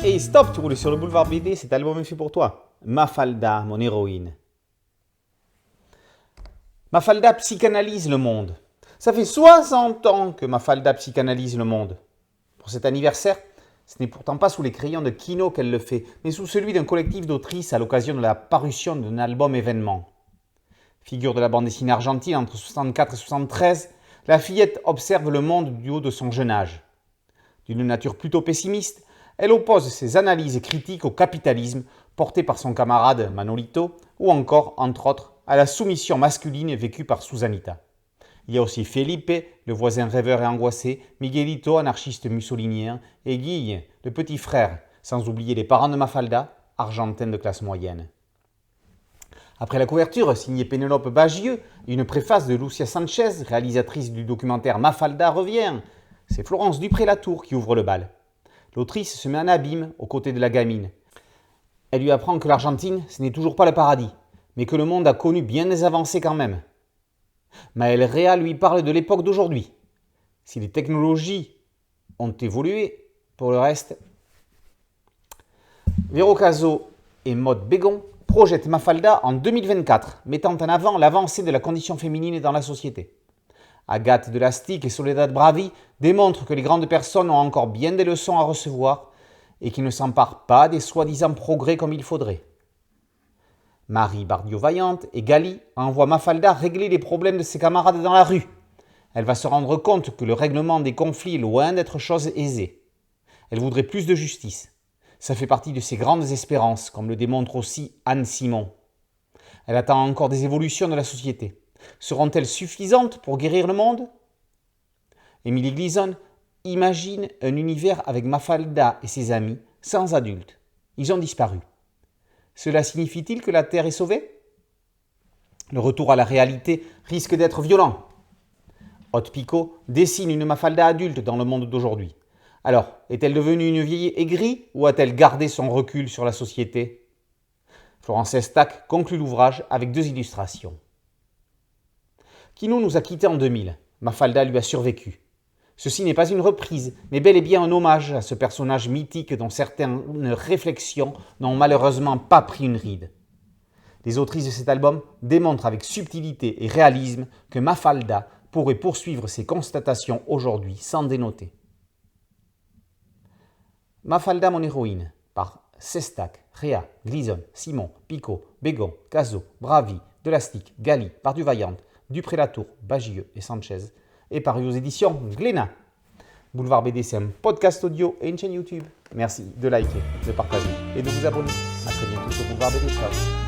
Hey, stop, tu roules sur le boulevard BD, cet album est fait pour toi. Mafalda, mon héroïne. Mafalda psychanalyse le monde. Ça fait 60 ans que Mafalda psychanalyse le monde. Pour cet anniversaire, ce n'est pourtant pas sous les crayons de Kino qu'elle le fait, mais sous celui d'un collectif d'autrices à l'occasion de la parution d'un album événement. Figure de la bande dessinée argentine entre 64 et 73, la fillette observe le monde du haut de son jeune âge. D'une nature plutôt pessimiste, elle oppose ses analyses critiques au capitalisme porté par son camarade Manolito ou encore, entre autres, à la soumission masculine vécue par Susanita. Il y a aussi Felipe, le voisin rêveur et angoissé, Miguelito, anarchiste mussolinien, et Guille, le petit frère, sans oublier les parents de Mafalda, argentins de classe moyenne. Après la couverture, signée Pénélope Bagieux, et une préface de Lucia Sanchez, réalisatrice du documentaire Mafalda revient, c'est Florence Dupré-Latour qui ouvre le bal. L'autrice se met en abîme aux côtés de la gamine. Elle lui apprend que l'Argentine, ce n'est toujours pas le paradis, mais que le monde a connu bien des avancées quand même. Maël Réa lui parle de l'époque d'aujourd'hui. Si les technologies ont évolué, pour le reste, Véro Caso et Maud Bégon projettent Mafalda en 2024, mettant en avant l'avancée de la condition féminine dans la société. Agathe de Lastic et Soledad Bravi démontrent que les grandes personnes ont encore bien des leçons à recevoir et qu'ils ne s'emparent pas des soi-disant progrès comme il faudrait. Marie Bardio-Vaillante et Gali envoient Mafalda régler les problèmes de ses camarades dans la rue. Elle va se rendre compte que le règlement des conflits est loin d'être chose aisée. Elle voudrait plus de justice. Ça fait partie de ses grandes espérances, comme le démontre aussi Anne Simon. Elle attend encore des évolutions de la société. Seront-elles suffisantes pour guérir le monde ? Émilie Gleason imagine un univers avec Mafalda et ses amis, sans adultes. Ils ont disparu. Cela signifie-t-il que la Terre est sauvée ? Le retour à la réalité risque d'être violent. Haute Picot dessine une Mafalda adulte dans le monde d'aujourd'hui. Alors, est-elle devenue une vieille aigrie ou a-t-elle gardé son recul sur la société ? Florence Estac conclut l'ouvrage avec 2 illustrations. Kino nous a quittés en 2000. Mafalda lui a survécu. Ceci n'est pas une reprise, mais bel et bien un hommage à ce personnage mythique dont certaines réflexions n'ont malheureusement pas pris une ride. Les autrices de cet album démontrent avec subtilité et réalisme que Mafalda pourrait poursuivre ses constatations aujourd'hui sans dénoter. Mafalda, mon héroïne, par Sestac, Réa, Gleason, Simon, Picot, Bégon, Caso, Bravi, Delastic, Gali, Bardio-Vaillante, Dupré-Latour, Bagieux et Sanchez, est paru aux éditions Glénat. Boulevard BD, c'est un podcast audio et une chaîne YouTube. Merci de liker, de partager et de vous abonner. A très bientôt sur Boulevard BD. Ciao.